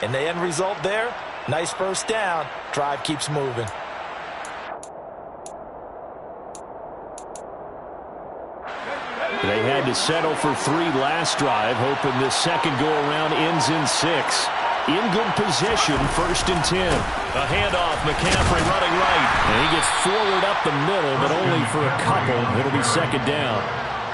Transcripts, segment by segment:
And the end result there, nice first down. Drive keeps moving. They had to settle for 3 last drive, hoping this second go-around ends in 6. In good position, 1st and 10. A handoff, McCaffrey running right. And he gets forward up the middle, but only for a couple. It'll be 2nd down.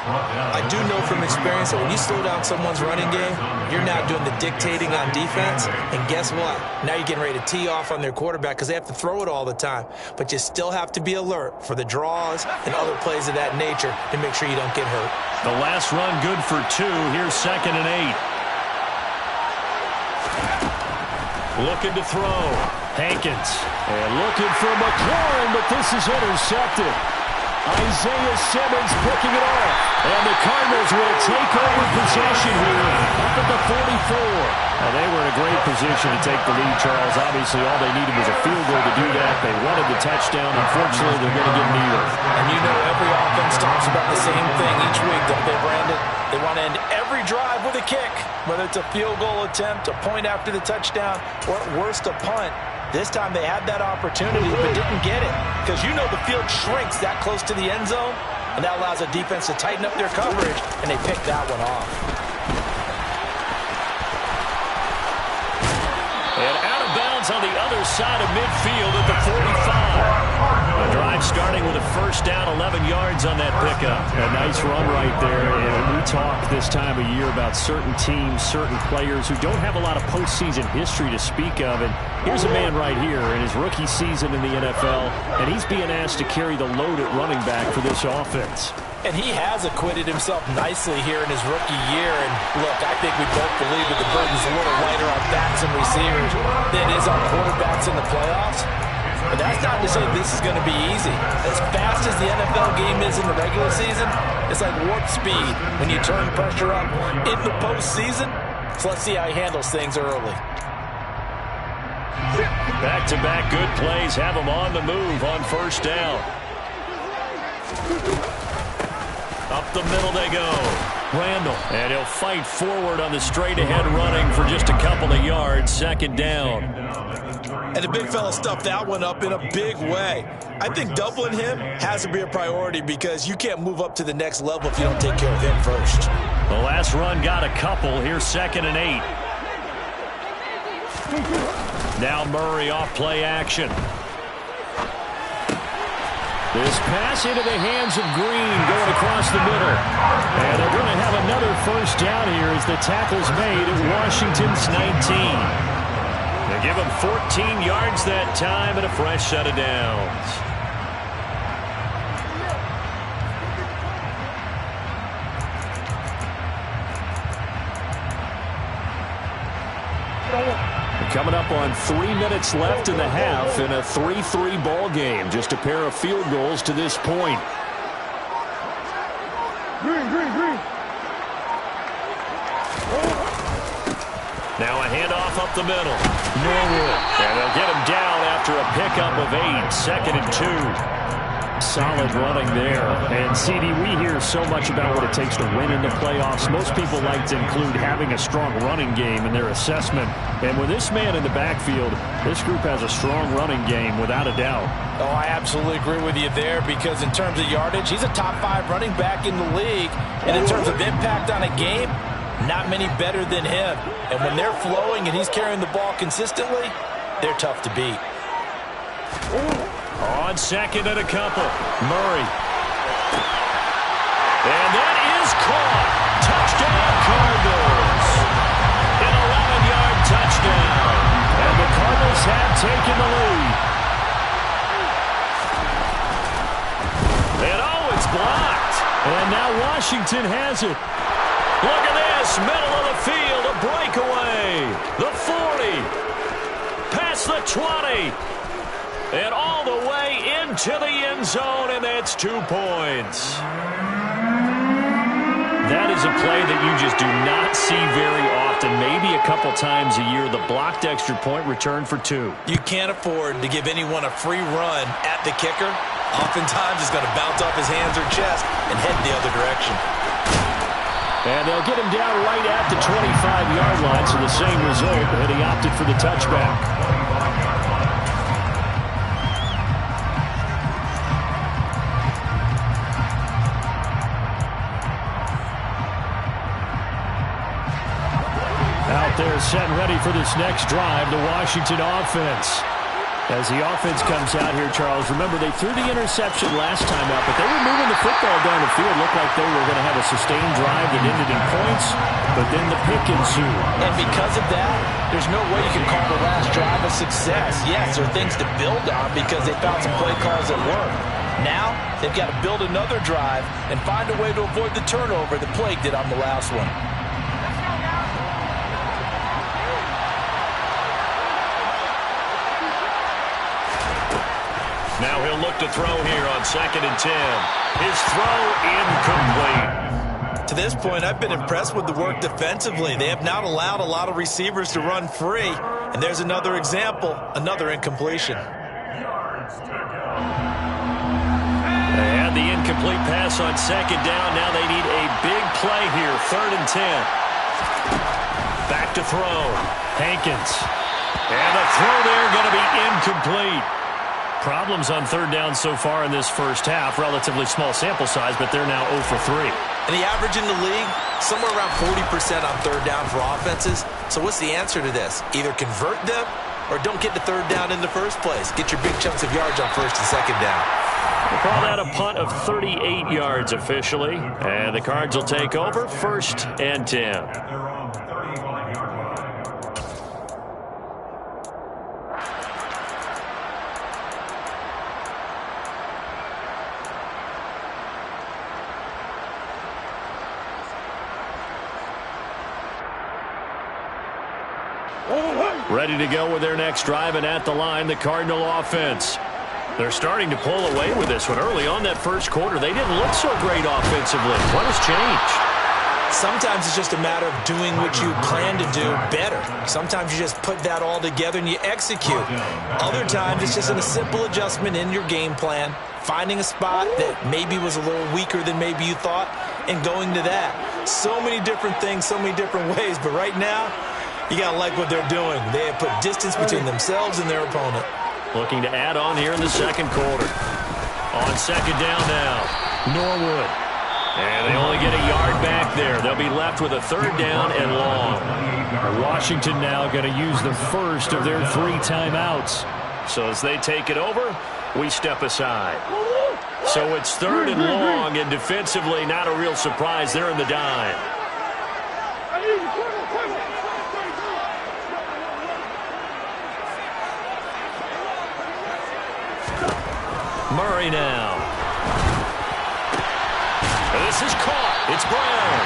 I do know from experience that when you slow down someone's running game, you're now doing the dictating on defense. And guess what? Now you're getting ready to tee off on their quarterback because they have to throw it all the time. But you still have to be alert for the draws and other plays of that nature to make sure you don't get hurt. The last run good for 2. Here's 2nd and 8. Looking to throw. Hankins. And looking for McLaurin, but this is intercepted. Isaiah Simmons picking it off. And the Cardinals will take over possession here up at the 44. Well, they were in a great position to take the lead, Charles. Obviously, all they needed was a field goal to do that. They wanted the touchdown. Unfortunately, they're going to get neither. And you know every offense talks about the same thing each week, don't they, Brandon? They want to end every drive with a kick, whether it's a field goal attempt, a point after the touchdown, or at worst a punt. This time they had that opportunity but didn't get it because you know the field shrinks that close to the end zone, and that allows a defense to tighten up their coverage, and they picked that one off. And out of bounds on the other side of midfield at the 45. A drive starting with a 1st down, 11 yards on that pickup. A nice run right there. And we talk this time of year about certain teams, certain players who don't have a lot of postseason history to speak of. And here's a man right here in his rookie season in the NFL, and he's being asked to carry the load at running back for this offense. And he has acquitted himself nicely here in his rookie year. And look, I think we both believe that the burden's a little lighter on backs and receivers than it is on quarterbacks in the playoffs. But that's not to say this is going to be easy. As fast as the NFL game is in the regular season, it's like warp speed when you turn pressure up in the postseason. So let's see how he handles things early. Back-to-back good plays have him on the move on 1st down. Up the middle they go. Randall. And he'll fight forward on the straight-ahead running for just a couple of yards. 2nd down. And the big fella stuffed that one up in a big way. I think doubling him has to be a priority because you can't move up to the next level if you don't take care of him first. The last run got a couple. Here's 2nd and 8. Now Murray off play action. This pass into the hands of Green going across the middle. And they're going to have another 1st down here as the tackle's made at Washington's 19. They give him 14 yards that time and a fresh set of downs. Coming up on 3 minutes left in the half in a 3-3 ball game. Just a pair of field goals to this point. Green. Now a handoff up the middle. Norwood. And they'll get him down after a pickup of 8. 2nd and 2. Solid running there. And, CD, we hear so much about what it takes to win in the playoffs. Most people like to include having a strong running game in their assessment. And with this man in the backfield, this group has a strong running game without a doubt. Oh, I absolutely agree with you there because in terms of yardage, he's a top 5 running back in the league. And in terms of impact on a game, not many better than him. And when they're flowing and he's carrying the ball consistently, they're tough to beat. On 2nd and a couple. Murray. And that is caught. Touchdown, Cardinals. An 11-yard touchdown. And the Cardinals have taken the lead. And it's blocked. And now Washington has it. Look at this. Middle of the field. A breakaway. The 40. Past the 20. And all the way into the end zone, and that's 2 points. That is a play that you just do not see very often. Maybe a couple times a year, the blocked extra point return for 2. You can't afford to give anyone a free run at the kicker. Oftentimes, it's going to bounce off his hands or chest and head the other direction. And they'll get him down right at the 25-yard line, so the same result, and he opted for the touchback. Out there set and ready for this next drive, the Washington offense. As the offense comes out here, Charles, remember they threw the interception last time out, but they were moving the football down the field. Looked like they were going to have a sustained drive that ended in points, but then the pick ensued. And because of that, there's no way you can call the last drive a success. Yes, there are things to build on because they found some play calls that work. Now, they've got to build another drive and find a way to avoid the turnover that plagued it on the last one. Now he'll look to throw here on 2nd and 10. His throw incomplete. To this point, I've been impressed with the work defensively. They have not allowed a lot of receivers to run free. And there's another example, another incompletion. They had the incomplete pass on 2nd down. Now they need a big play here, 3rd and 10. Back to throw. Hankins. And the throw there going to be incomplete. Problems on 3rd down so far in this first half. Relatively small sample size, but they're now 0 for 3. And the average in the league, somewhere around 40% on 3rd down for offenses. So what's the answer to this? Either convert them or don't get to 3rd down in the first place. Get your big chunks of yards on 1st and 2nd down. We'll call that a punt of 38 yards officially. And the Cards will take over 1st and 10. Ready to go with their next drive, and at the line, the Cardinal offense. They're starting to pull away with this one. Early on that first quarter, they didn't look so great offensively. What has changed? Sometimes it's just a matter of doing what you plan to do better. Sometimes you just put that all together and you execute. Other times it's just a simple adjustment in your game plan, finding a spot that maybe was a little weaker than maybe you thought, and going to that. So many different things, so many different ways, but right now, you got to like what they're doing. They have put distance between themselves and their opponent. Looking to add on here in the second quarter. On 2nd down now, Norwood. And they only get a yard back there. They'll be left with a 3rd down and long. Washington now going to use the first of their 3 timeouts. So as they take it over, we step aside. So it's 3rd and long, and defensively not a real surprise. They're in the dime. Murray now. This is caught. It's Brown.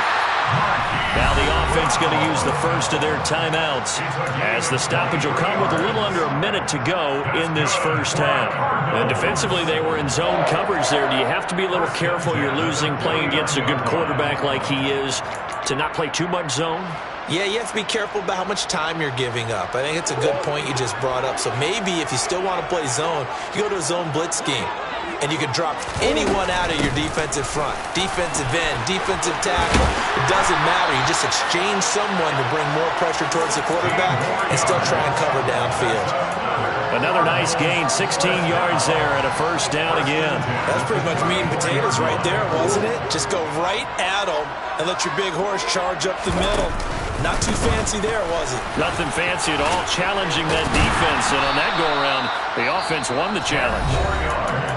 Now the offense going to use the first of their timeouts, as the stoppage will come with a little under a minute to go in this first half. And defensively, they were in zone coverage there. Do you have to be a little careful? You're losing, playing against a good quarterback like he is, to not play too much zone? Yeah, you have to be careful about how much time you're giving up. I think it's a good point you just brought up. So maybe if you still want to play zone, you go to a zone blitz scheme. And you can drop anyone out of your defensive front. Defensive end, defensive tackle. It doesn't matter. You just exchange someone to bring more pressure towards the quarterback and still try and cover downfield. Another nice gain, 16 yards there and a 1st down again. That's pretty much meat and potatoes right there, wasn't it? Just go right at them and let your big horse charge up the middle. Not too fancy there, was it? Nothing fancy at all, challenging that defense. And on that go-around, the offense won the challenge.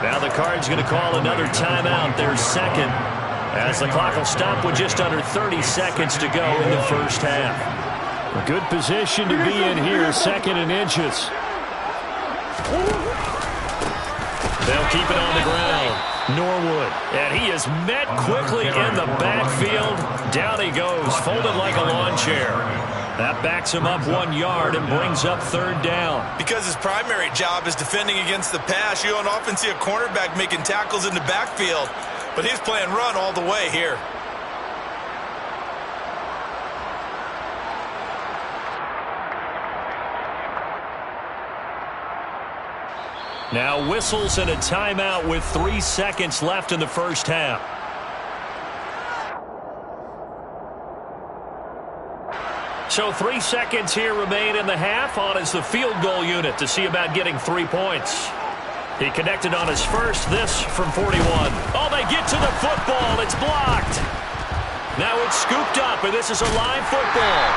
Now the Cards going to call another timeout. Their second, as the clock will stop with just under 30 seconds to go in the first half. A good position to be in here, 2nd and inches. They'll keep it on the ground. Norwood, and he is met quickly in the backfield. Down he goes, folded like a lawn chair. That backs him up 1 yard and brings up 3rd down. Because his primary job is defending against the pass, you don't often see a cornerback making tackles in the backfield. But he's playing run all the way here. Now whistles and a timeout with 3 seconds left in the first half. So 3 seconds here remain in the half. On is the field goal unit to see about getting 3 points. He connected on his first, this from 41. Oh, they get to the football. It's blocked. Now it's scooped up, and this is a live football.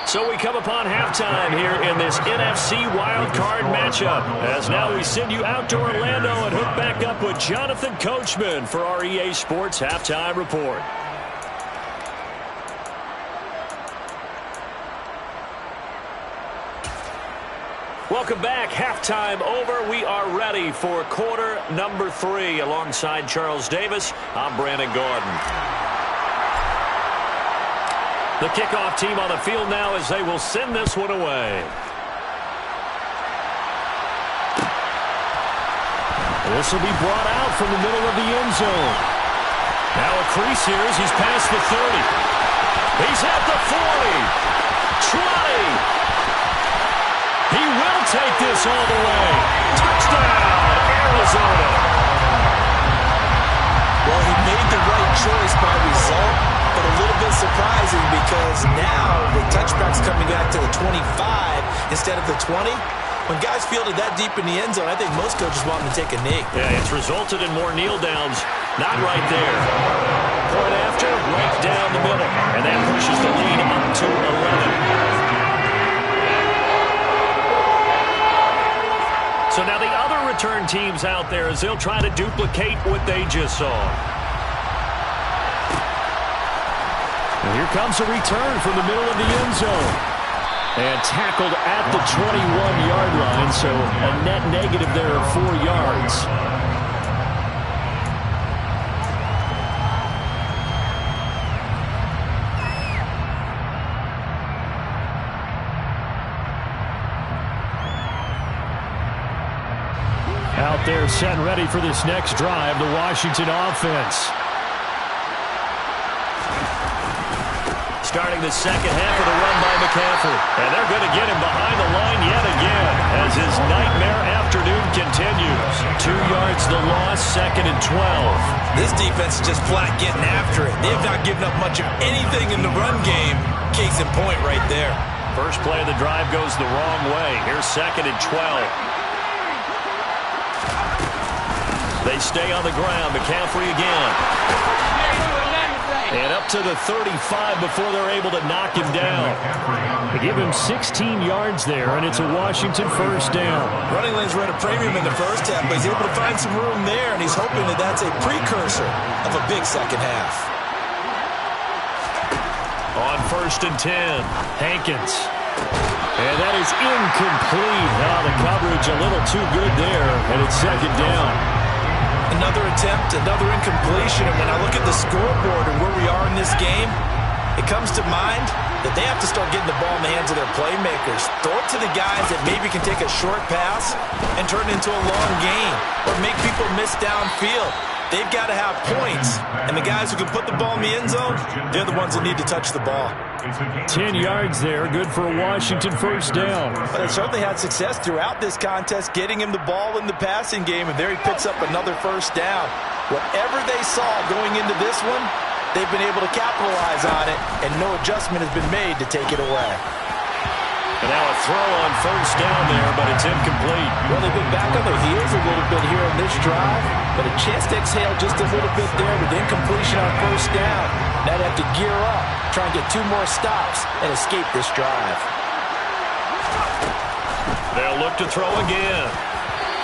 So we come upon halftime here in this NFC wildcard matchup. As now we send you out to Orlando and hook back up with Jonathan Coachman for our EA Sports Halftime Report. Welcome back. Halftime over. We are ready for quarter number 3. Alongside Charles Davis, I'm Brandon Gordon. The kickoff team on the field now as they will send this one away. This will be brought out from the middle of the end zone. Now a crease here as he's past the 30. He's at the 40. 20. He will take this all the way. Touchdown, Arizona. Well, he made the right choice by result, but a little bit surprising because now the touchback's coming back to the 25 instead of the 20. When guys fielded that deep in the end zone, I think most coaches want them to take a knee. Yeah, it's resulted in more kneel downs. Not right there. Point after, right down the middle. And that pushes the lead up to 11. So now the other return teams out there as they'll try to duplicate what they just saw. And here comes a return from the middle of the end zone. And tackled at the 21-yard line, so a net negative there of 4 yards. Out there set and ready for this next drive, the Washington offense. Starting the second half of the run by McCaffrey. And they're going to get him behind the line yet again as his nightmare afternoon continues. 2 yards the loss, 2nd and 12. This defense is just flat getting after it. They have not given up much of anything in the run game. Case in point right there. First play of the drive goes the wrong way. Here's 2nd and 12. They stay on the ground. McCaffrey again. And up to the 35 before they're able to knock him down. They give him 16 yards there, and it's a Washington first down. Running lanes were at a premium in the first half, but he's able to find some room there, and he's hoping that that's a precursor of a big second half. On 1st and 10, Hankins. And that is incomplete. Now the coverage a little too good there, and it's 2nd down. Another attempt, another incompletion, and when I look at the scoreboard and where we are in this game, it comes to mind that they have to start getting the ball in the hands of their playmakers. Throw it to the guys that maybe can take a short pass and turn it into a long gain or make people miss downfield. They've got to have points, and the guys who can put the ball in the end zone, they're the ones that need to touch the ball. 10 yards there, good for a Washington first down. But they certainly had success throughout this contest, getting him the ball in the passing game, and there he picks up another first down. Whatever they saw going into this one, they've been able to capitalize on it, and no adjustment has been made to take it away. And now a throw on first down there, but it's incomplete. Well, they've been back on their heels a little bit here in this drive, but a chance to exhale just a little bit there with incompletion on first down. Now they have to gear up, try and get 2 more stops and escape this drive. They'll look to throw again.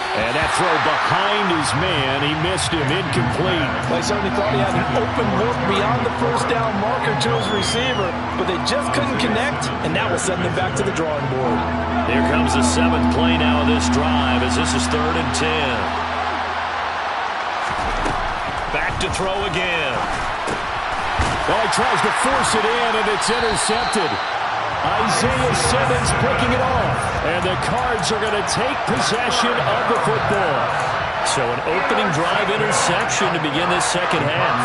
And that throw behind his man, he missed him, incomplete. Well, he certainly thought he had an open look beyond the first down marker to his receiver, but they just couldn't connect, and that will send them back to the drawing board. Here comes the 7th play now of this drive as this is 3rd and 10. Back to throw again. Well, he tries to force it in, and it's intercepted. Isaiah Simmons picking it off. And the Cards are going to take possession of the football. So an opening drive interception to begin this second half.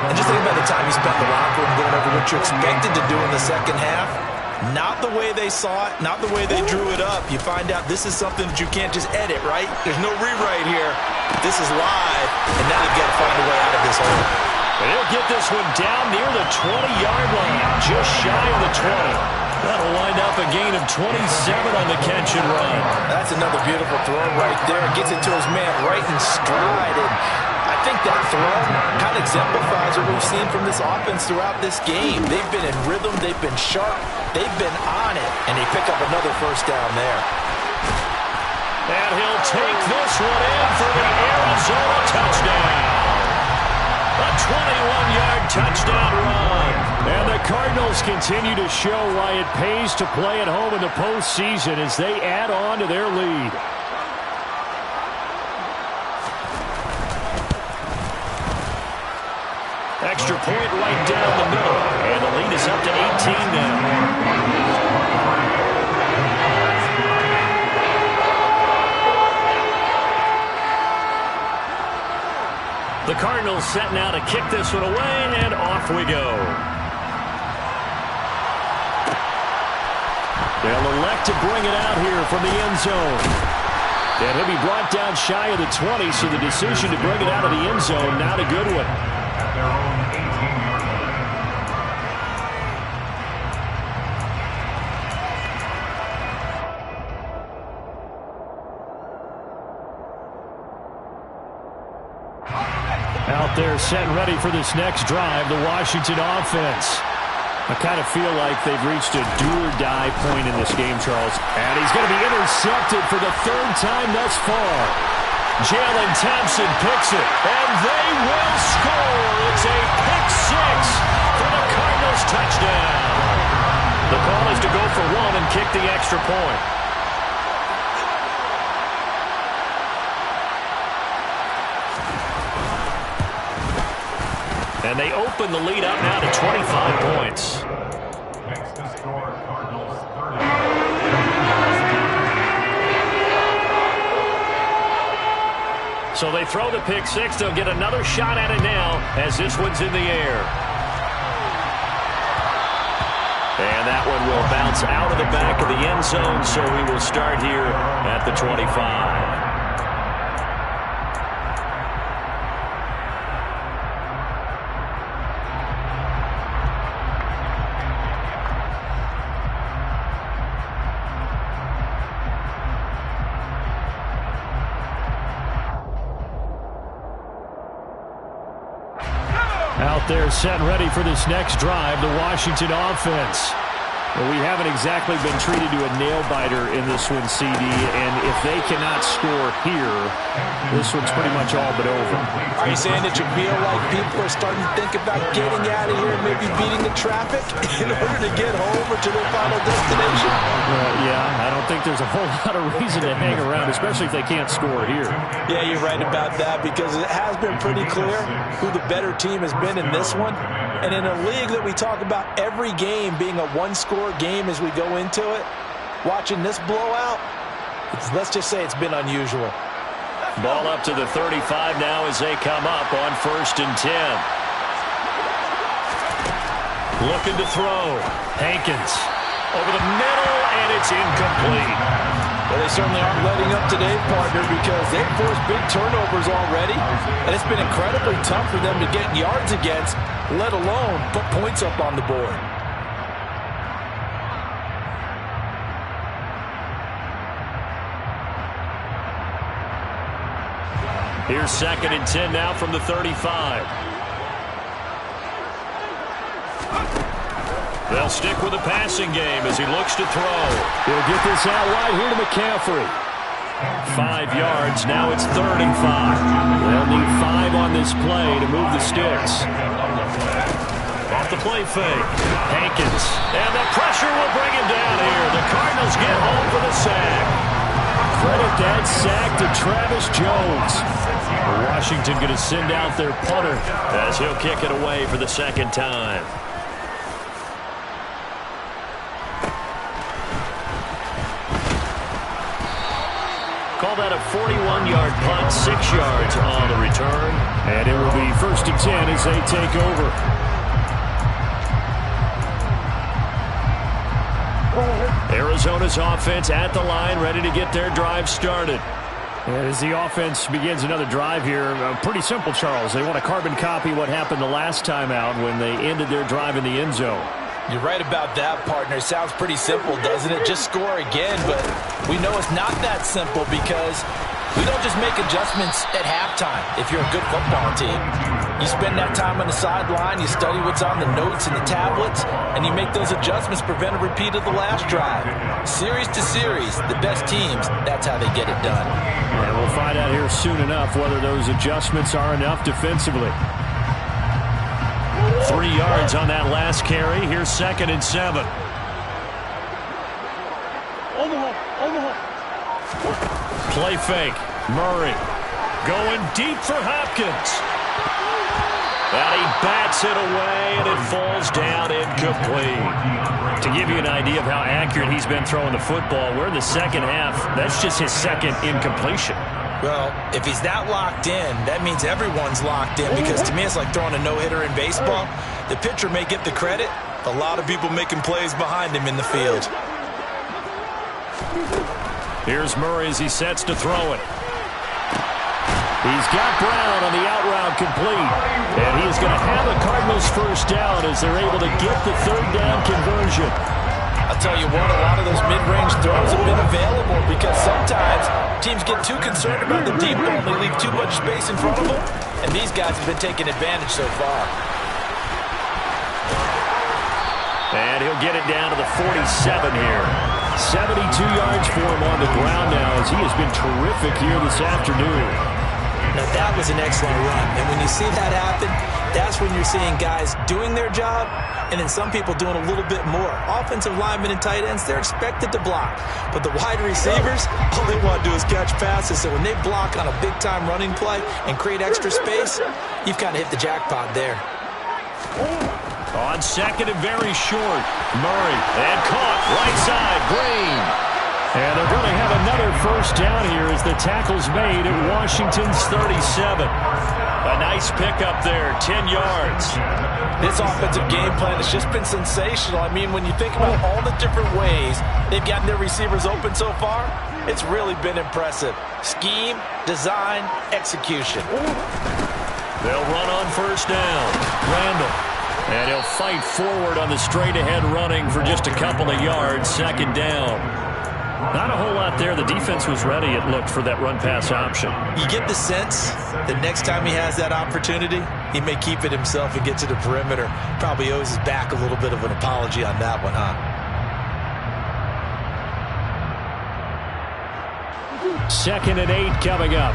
And just think about the time you spent in the locker room going over what you expected to do in the second half. Not the way they saw it, not the way they drew it up. You find out this is something that you can't just edit, right? There's no rewrite here. This is live, and now you've got to find a way out of this hole. And he'll get this one down near the 20-yard line, just shy of the 20. That'll wind up a gain of 27 on the catch and run. That's another beautiful throw right there. Gets it to his man right in stride. And I think that throw kind of exemplifies what we've seen from this offense throughout this game. They've been in rhythm. They've been sharp. They've been on it. And they pick up another first down there. And he'll take this one in for the Arizona touchdown. A 21-yard touchdown run. And the Cardinals continue to show why it pays to play at home in the postseason as they add on to their lead. Extra point right down the middle. And the lead is up to 18 now. The Cardinals set now to kick this one away, and off we go. They'll elect to bring it out here from the end zone. And he'll be brought down shy of the 20, so the decision to bring it out of the end zone, not a good one. Out there set and ready for this next drive, the Washington offense. I kind of feel like they've reached a do-or-die point in this game, Charles. And he's going to be intercepted for the third time thus far. Jalen Thompson picks it, and they will score. It's a pick six for the Cardinals touchdown. The call is to go for one and kick the extra point. And they open the lead up now to 25 points. Next to score, Cardinals 30. So they throw the pick six. They'll get another shot at it now as this one's in the air. And that one will bounce out of the back of the end zone, so we will start here at the 25. Out there set and ready for this next drive, the Washington offense. Well, we haven't exactly been treated to a nail-biter in this one, CD, and if they cannot score here, this one's pretty much all but over. Are you saying that you feel like people are starting to think about getting out of here and maybe beating the traffic in order to get home or to their final destination? Yeah, I don't think there's a whole lot of reason to hang around, especially if they can't score here. Yeah, you're right about that because it has been pretty clear who the better team has been in this one. And in a league that we talk about every game being a one-score game as we go into it, watching this blowout, let's just say it's been unusual. Ball up to the 35 now as they come up on 1st and 10. Looking to throw. Hankins over the middle, and it's incomplete. Well, they certainly aren't letting up today, partner, because they've forced big turnovers already, and it's been incredibly tough for them to get yards against, let alone put points up on the board. Here's 2nd and 10 now from the 35. They'll stick with the passing game as he looks to throw. He'll get this out wide here to McCaffrey. 5 yards. Now it's 3rd and 5. They'll need 5 on this play to move the sticks. Off the play fake. Hankins. And the pressure will bring him down here. The Cardinals get home for the sack. Credit that sack to Travis Jones. Washington going to send out their punter as he'll kick it away for the 2nd time. Call that a 41-yard punt, 6 yards on the return. And it will be 1st and 10 as they take over. Arizona's offense at the line, ready to get their drive started. And as the offense begins another drive here, pretty simple, Charles. They want to carbon copy what happened the last time out when they ended their drive in the end zone. You're right about that, partner. Sounds pretty simple, doesn't it? Just score again, but we know it's not that simple because we don't just make adjustments at halftime if you're a good football team. You spend that time on the sideline, you study what's on the notes and the tablets, and you make those adjustments, prevent a repeat of the last drive. Series to series, the best teams, that's how they get it done. And we'll find out here soon enough whether those adjustments are enough defensively. 3 yards on that last carry. Here's 2nd and 7. Play fake. Murray going deep for Hopkins. And he bats it away, and it falls down incomplete. To give you an idea of how accurate he's been throwing the football, we're in the second half. That's just his second incompletion. Well, if he's that locked in, that means everyone's locked in, because to me it's like throwing a no-hitter in baseball. The pitcher may get the credit, a lot of people making plays behind him in the field. Here's Murray as he sets to throw it. He's got Brown on the out route complete. And he is going to have the Cardinals first down as they're able to get the third down conversion. I'll tell you what, a lot of those mid-range throws have been available because sometimes teams get too concerned about the deep ball and they leave too much space in front of them. And these guys have been taking advantage so far. And he'll get it down to the 47 here. 72 yards for him on the ground now as he has been terrific here this afternoon. Now that was an excellent run, and when you see that happen, that's when you're seeing guys doing their job and then some people doing a little bit more. Offensive linemen and tight ends, they're expected to block, but the wide receivers, all they want to do is catch passes. So when they block on a big-time running play and create extra space, you've kind of hit the jackpot there. On 2nd and very short, Murray, and caught right side, Green. And they're going to have another first down here as the tackle's made at Washington's 37. A nice pickup there, 10 yards. This offensive game plan has just been sensational. I mean, when you think about all the different ways they've gotten their receivers open so far, it's really been impressive. Scheme, design, execution. They'll run on first down. Randall. And he'll fight forward on the straight-ahead running for just a couple of yards, 2nd down. Not a whole lot there. The defense was ready, it looked, for that run-pass option. You get the sense that next time he has that opportunity, he may keep it himself and get to the perimeter. Probably owes his back a little bit of an apology on that one, huh? 2nd and 8 coming up.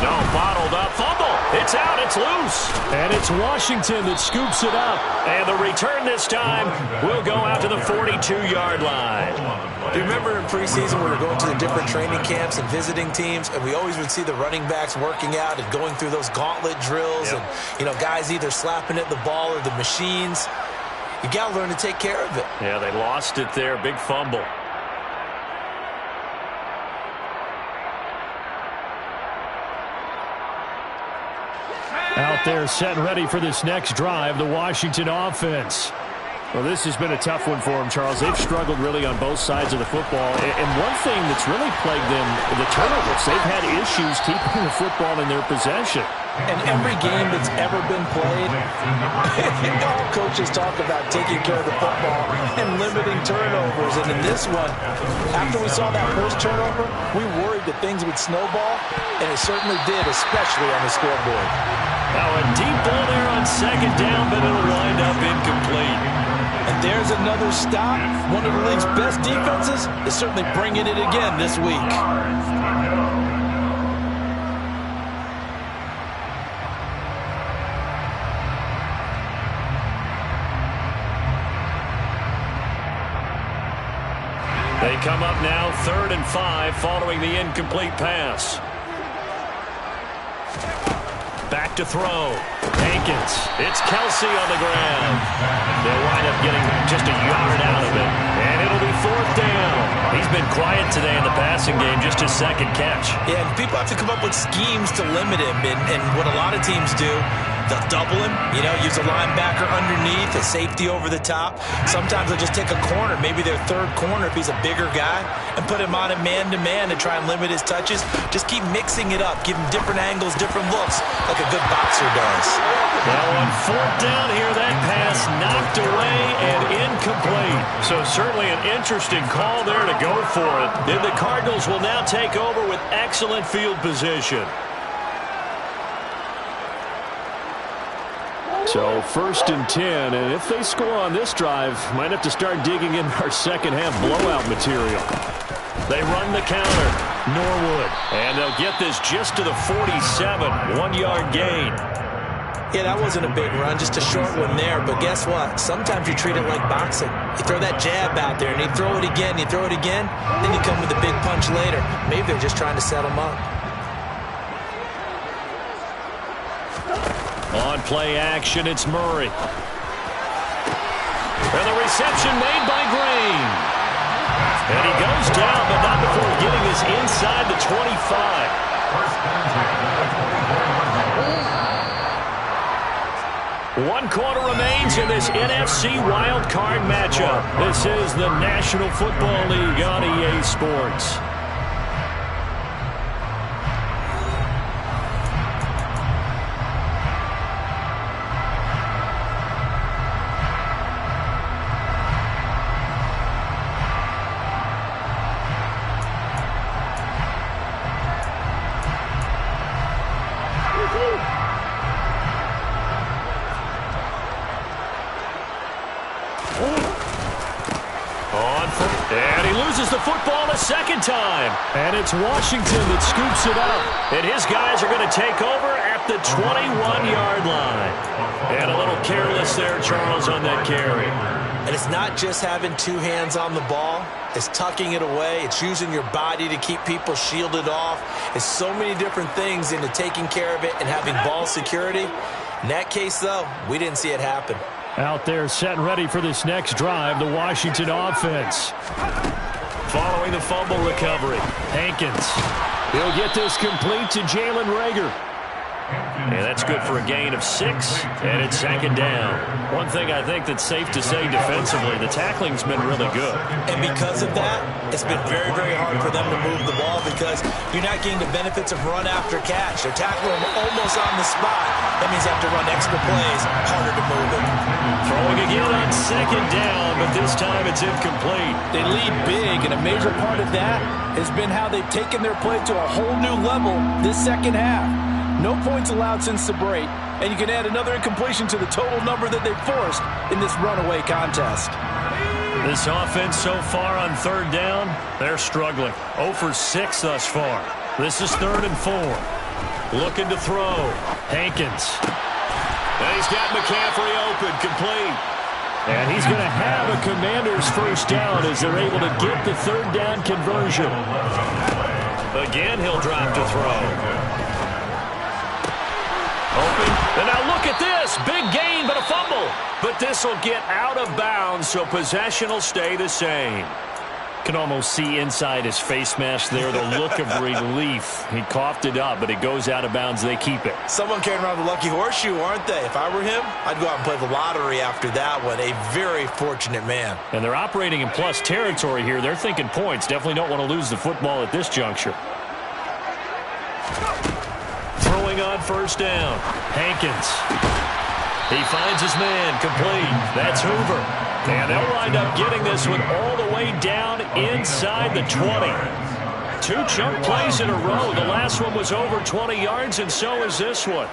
No, bottled up, fumble. It's out, it's loose. And it's Washington that scoops it up. And the return this time will go out to the 42-yard line. Do you remember in preseason we were going to the different training camps and visiting teams, and we always would see the running backs working out and going through those gauntlet drills, and, you know, guys either slapping at the ball or the machines. You got to learn to take care of it. Yeah, they lost it there. Big fumble. Out there set and ready for this next drive, the Washington offense. Well, this has been a tough one for them, Charles. They've struggled really on both sides of the football. And one thing that's really plagued them, the turnovers. They've had issues keeping the football in their possession. And every game that's ever been played, all coaches talk about taking care of the football and limiting turnovers. And in this one, after we saw that first turnover, we worried that things would snowball, and it certainly did, especially on the scoreboard. Now a deep ball there on 2nd down, but it'll wind up incomplete. And there's another stop. One of the league's best defenses is certainly bringing it again this week. They come up now 3rd and 5 following the incomplete pass. Back to throw. Hankins. It's Kelsey on the ground. They'll wind up getting just a yard out of it. And it'll be 4th down. He's been quiet today in the passing game, just his 2nd catch. Yeah, and people have to come up with schemes to limit him. And what a lot of teams do, They'll double him, use a linebacker underneath, a safety over the top. Sometimes they'll just take a corner, maybe their third corner if he's a bigger guy, and put him on a man-to-man and try and limit his touches. Just keep mixing it up, give him different angles, different looks, like a good boxer does. Well, on fourth down here, that pass knocked away and incomplete. So certainly an interesting call there to go for it. And the Cardinals will now take over with excellent field position. So 1st and 10, and if they score on this drive, might have to start digging in our second half blowout material. They run the counter. Norwood. And they'll get this just to the 47. 1-yard gain. Yeah, that wasn't a big run, just a short one there. But guess what? Sometimes you treat it like boxing. You throw that jab out there, and you throw it again, you throw it again, then you come with a big punch later. Maybe they're just trying to set him up. On play action, it's Murray. And the reception made by Green. And he goes down, but not before getting us inside the 25. One quarter remains in this NFC Wild Card matchup. This is the National Football League on EA Sports. And he loses the football a second time. And it's Washington that scoops it up. And his guys are going to take over at the 21-yard line. And a little careless there, Charles, on that carry. And it's not just having two hands on the ball. It's tucking it away. It's using your body to keep people shielded off. It's so many different things into taking care of it and having ball security. In that case, though, we didn't see it happen. Out there set and ready for this next drive, the Washington offense. Following the fumble recovery, Hankins. He'll get this complete to Jalen Reagor. And that's good for a gain of 6, and it's second down. One thing I think that's safe to say defensively, the tackling's been really good. And because of that, it's been very, very hard for them to move the ball because you're not getting the benefits of run after catch. They're tackling them almost on the spot. That means they have to run extra plays, harder to move it. Throwing again on second down, but this time it's incomplete. They lead big, and a major part of that has been how they've taken their play to a whole new level this second half. No points allowed since the break, and you can add another incompletion to the total number that they forced in this runaway contest. This offense so far on third down, they're struggling. 0 for 6 thus far. This is 3rd and 4. Looking to throw. Hankins. And he's got McCaffrey open, complete. And he's going to have a Commander's first down as they're able to get the third down conversion. Again, he'll drop to throw. Open. And now look at this. Big gain, but a fumble. But this will get out of bounds, so possession will stay the same. Can almost see inside his face mask there the look of relief. He coughed it up, but it goes out of bounds. They keep it. Someone carrying around the lucky horseshoe, aren't they? If I were him, I'd go out and play the lottery after that one. A very fortunate man. And they're operating in plus territory here. They're thinking points. Definitely don't want to lose the football at this juncture. Throwing on first down. Hankins. He finds his man, complete. That's Hoover. And they'll wind up getting this one all the way down inside the 20. 2 chunk plays in a row. The last one was over 20 yards, and so is this one.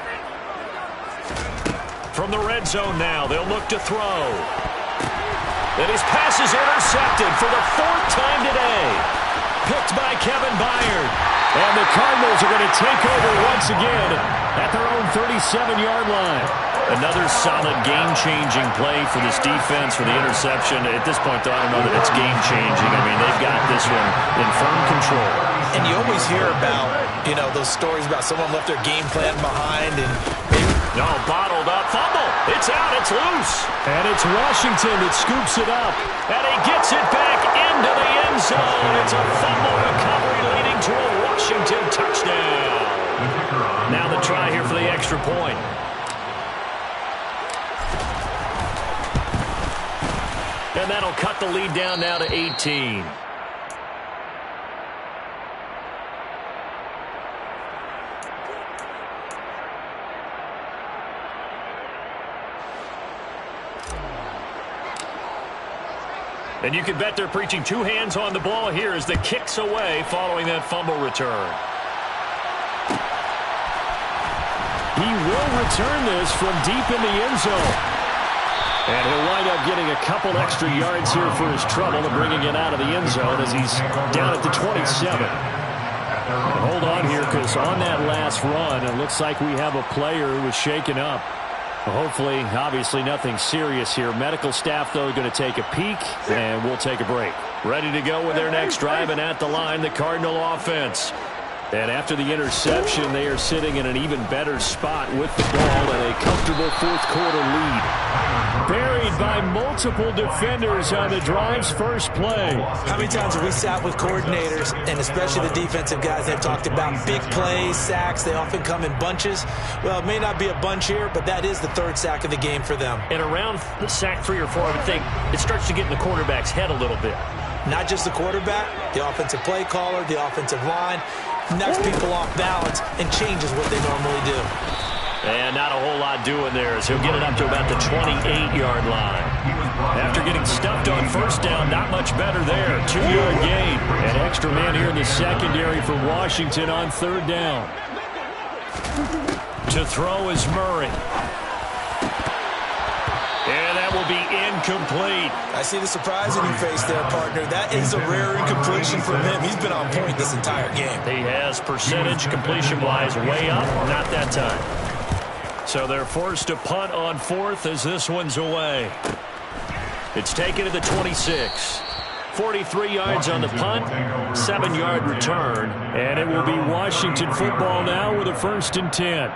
From the red zone now, they'll look to throw. And his pass is intercepted for the 4th time today. Picked by Kevin Byard. And the Cardinals are going to take over once again at their own 37-yard line. Another solid game-changing play for this defense for the interception. At this point, though, I don't know that it's game-changing. I mean, they've got this one in firm control. And you always hear about, those stories about someone left their game plan behind and no, bottled up. Fumble. It's out. It's loose. And it's Washington that scoops it up. And he gets it back into the end zone. It's a fumble recovery leading to a Washington touchdown. Now the try here for the extra point. And that'll cut the lead down now to 18. And you can bet they're preaching two hands on the ball here as the kick's away following that fumble return. He will return this from deep in the end zone. And he'll wind up getting a couple extra yards here for his trouble and bringing it out of the end zone as he's down at the 27. And hold on here, because on that last run, it looks like we have a player who was shaken up. Hopefully, obviously, nothing serious here. Medical staff, though, going to take a peek, and we'll take a break. Ready to go with their next drive, and at the line, the Cardinal offense. And after the interception, they are sitting in an even better spot with the ball and a comfortable fourth-quarter lead. Buried by multiple defenders on the drive's first play. How many times have we sat with coordinators, and especially the defensive guys, they've talked about big plays, sacks. They often come in bunches. Well, it may not be a bunch here, but that is the third sack of the game for them. And around the sack 3 or 4, I would think it starts to get in the quarterback's head a little bit. Not just the quarterback, the offensive play caller, the offensive line, knocks people off balance and changes what they normally do. And not a whole lot doing there as he'll get it up to about the 28-yard line. After getting stuffed on first down, not much better there. 2-yard gain. An extra man here in the secondary for Washington on third down. To throw is Murray. And that will be incomplete. I see the surprise in your face there, partner. That is a rare incompletion from him. He's been on point this entire game. He has percentage completion-wise way up, not that time. So they're forced to punt on fourth as this one's away. It's taken to the 26. 43 yards on the punt, 7-yard return, and it will be Washington football now with a 1st and 10.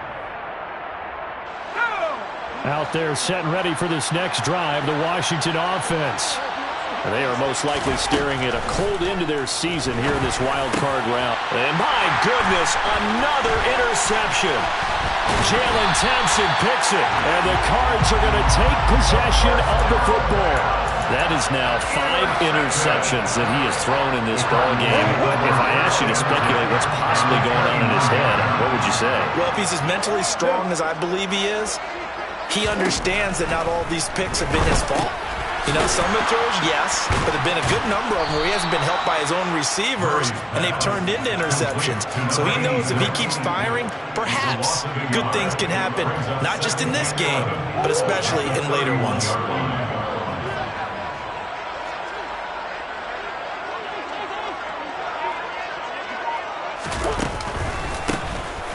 Out there set and ready for this next drive, the Washington offense. They are most likely staring at a cold end to their season here in this wild card round. And my goodness, another interception. Jalen Thompson picks it, and the Cards are going to take possession of the football. That is now 5 interceptions that he has thrown in this ball game. If I asked you to speculate what's possibly going on in his head, what would you say? Well, if he's as mentally strong as I believe he is, he understands that not all these picks have been his fault. You know, some of the throws, yes, but there have been a good number of them where he hasn't been helped by his own receivers, and they've turned into interceptions. So he knows if he keeps firing, perhaps good things can happen, not just in this game, but especially in later ones.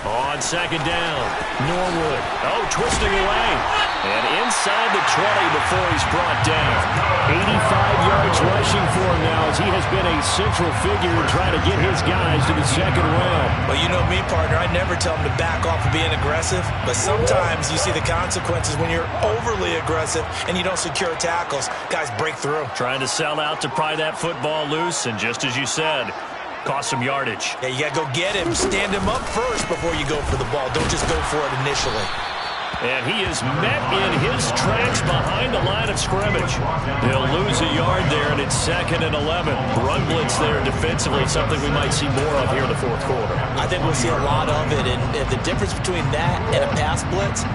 On second down, Norwood. Oh, twisting away. And inside the 20 before he's brought down. 85 yards rushing for him now as he has been a central figure in trying to get his guys to the second round. Well, you know me, partner. I never tell him to back off of being aggressive, but sometimes you see the consequences when you're overly aggressive and you don't secure tackles. Guys break through. Trying to sell out to pry that football loose, and just as you said, cost some yardage. Yeah, you got to go get him. Stand him up first before you go for the ball. Don't just go for it initially. And he is met in his tracks behind the line of scrimmage. He'll lose a yard there, and it's 2nd and 11. Run blitz there defensively, something we might see more of here in the fourth quarter. I think we'll see a lot of it, and the difference between that and a pass blitz,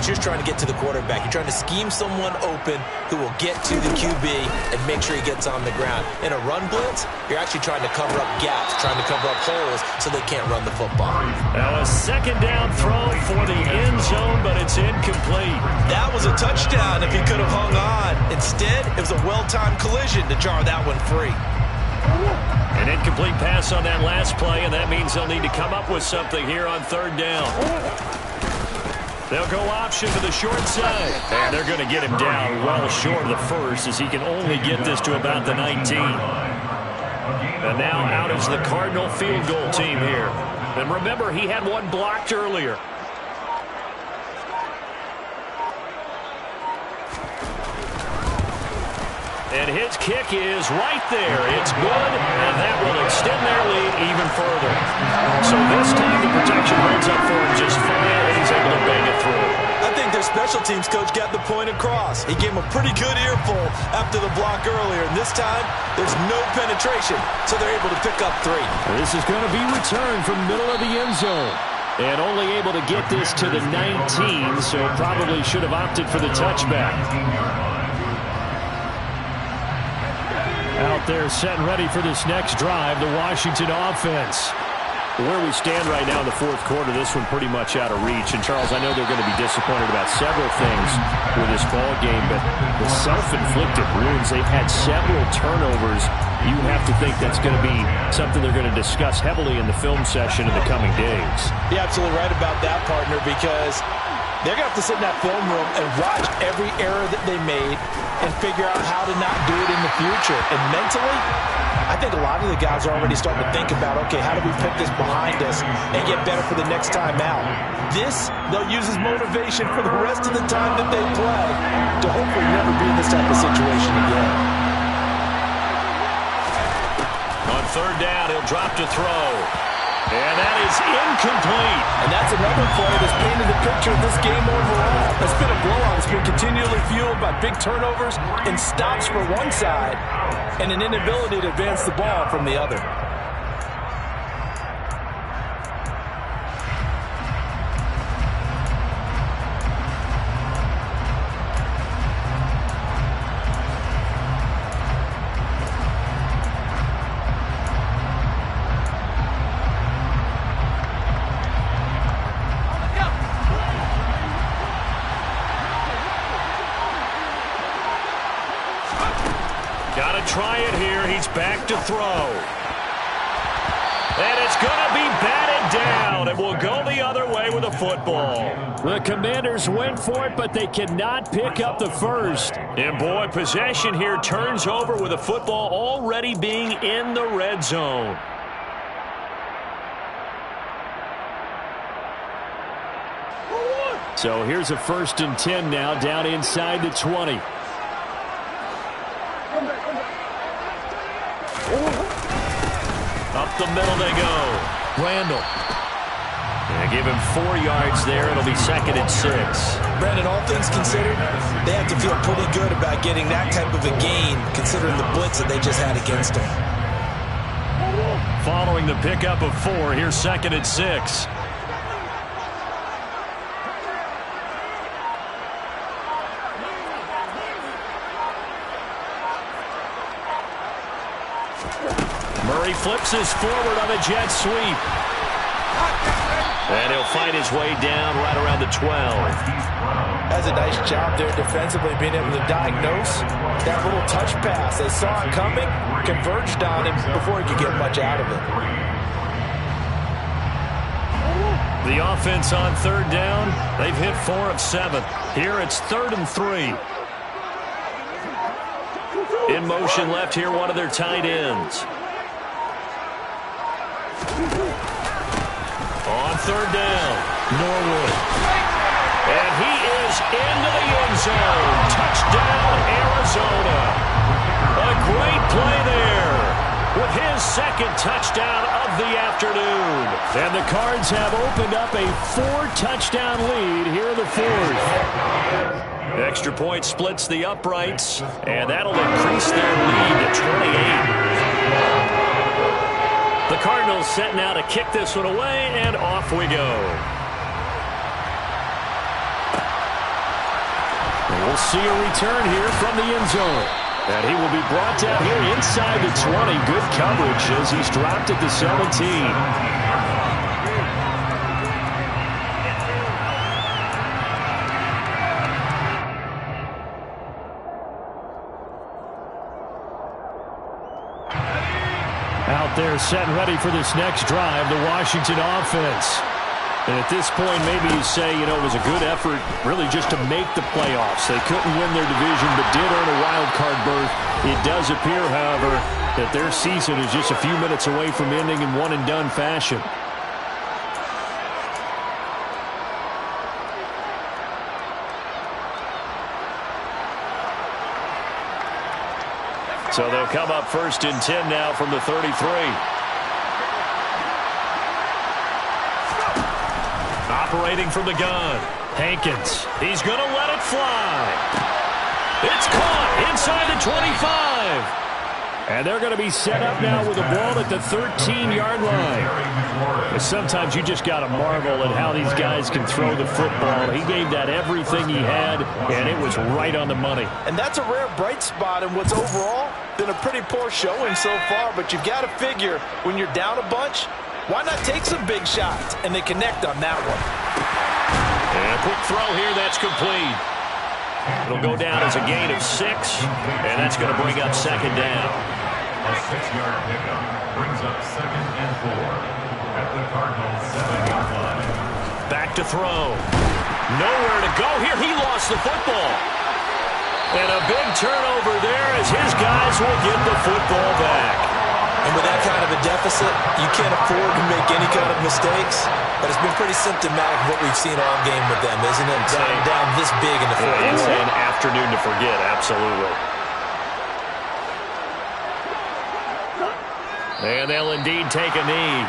you're trying to get to the quarterback. You're trying to scheme someone open who will get to the QB and make sure he gets on the ground. In a run blitz, you're actually trying to cover up gaps, trying to cover up holes so they can't run the football. Now a second down throw for the end zone, but it's incomplete. That was a touchdown if he could have hung on. Instead, it was a well-timed collision to jar that one free. An incomplete pass on that last play, and that means they'll need to come up with something here on third down. They'll go option to the short side. And they're going to get him down well short of the first as he can only get this to about the 19. And now out is the Cardinal field goal team here. And remember, he had one blocked earlier. And his kick is right there. It's good, and that will extend their lead even further. So this time the protection holds up for him just fine, and he's able to bang it through. I think there's special teams coach got the point across. He gave him a pretty good earful after the block earlier, and this time there's no penetration, so they're able to pick up 3. This is going to be returned from middle of the end zone. And only able to get this to the 19, so probably should have opted for the touchback. Out there set and ready for this next drive, the Washington offense. Where we stand right now in the fourth quarter, this one pretty much out of reach. And, Charles, I know they're going to be disappointed about several things with this ball game, but the self-inflicted wounds, they've had several turnovers. You have to think that's going to be something they're going to discuss heavily in the film session in the coming days. You're absolutely right about that, partner, because they're going to have to sit in that film room and watch every error that they made and figure out how to not do it in the future. And mentally, I think a lot of the guys are already starting to think about, okay, how do we put this behind us and get better for the next time out? This, they'll use as motivation for the rest of the time that they play to hopefully never be in this type of situation again. On third down, he'll drop to throw. And that is incomplete. And that's another play that's painted the picture of this game overall. It's been a blowout. It's been continually fueled by big turnovers and stops for one side and an inability to advance the ball from the other. Got to try it here. He's back to throw. And it's going to be batted down. It will go the other way with a football. The Commanders went for it, but they cannot pick up the first. And, boy, possession here turns over with a football already being in the red zone. So here's a 1st and 10 now down inside the 20. Up the middle they go. Randall. And give him 4 yards there. It'll be 2nd and 6. Brandon, all things considered, they have to feel pretty good about getting that type of a gain considering the blitz that they just had against them. Following the pickup of 4, here's 2nd and 6. Murray flips this forward on a jet sweep. And he'll find his way down right around the 12. That's a nice job there defensively, being able to diagnose that little touch pass. They saw it coming, converged on him before he could get much out of it. The offense on 3rd down, they've hit 4 of 7. Here it's 3rd and 3. In motion left here, one of their tight ends. On 3rd down, Norwood. And he is into the end zone. Touchdown, Arizona. A great play there with his 2nd touchdown of the afternoon. And the Cards have opened up a 4-touchdown lead here in the 4th. Extra point splits the uprights, and that'll increase their lead to 28. The Cardinals set now to kick this one away, and off we go. And we'll see a return here from the end zone. And he will be brought down here inside the 20. Good coverage as he's dropped at the 17. Out there set and ready for this next drive, the Washington offense. And at this point, maybe you say, you know, it was a good effort really just to make the playoffs. They couldn't win their division but did earn a wild card berth. It does appear, however, that their season is just a few minutes away from ending in one-and-done fashion. So they'll come up 1st and 10 now from the 33. Operating from the gun. Hankins, he's going to let it fly. It's caught inside the 25. And they're going to be set up now with the ball at the 13-yard line. Sometimes you just got to marvel at how these guys can throw the football. He gave that everything he had, and it was right on the money. And that's a rare bright spot in what's overall been a pretty poor showing so far. But you've got to figure when you're down a bunch, why not take some big shots? And they connect on that one. And a quick throw here, that's complete. It'll go down as a gain of 6, and that's going to bring up second down. A 6-yard pickup brings up 2nd and 4 at the Cardinals' 7-yard line. Back to throw. Nowhere to go here. He lost the football. And a big turnover there as his guys will get the football back. And with that kind of a deficit, you can't afford to make any kind of mistakes. But it's been pretty symptomatic of what we've seen all game with them, isn't it? Down this big in the fourth. It's an afternoon to forget, absolutely. And they'll indeed take a knee.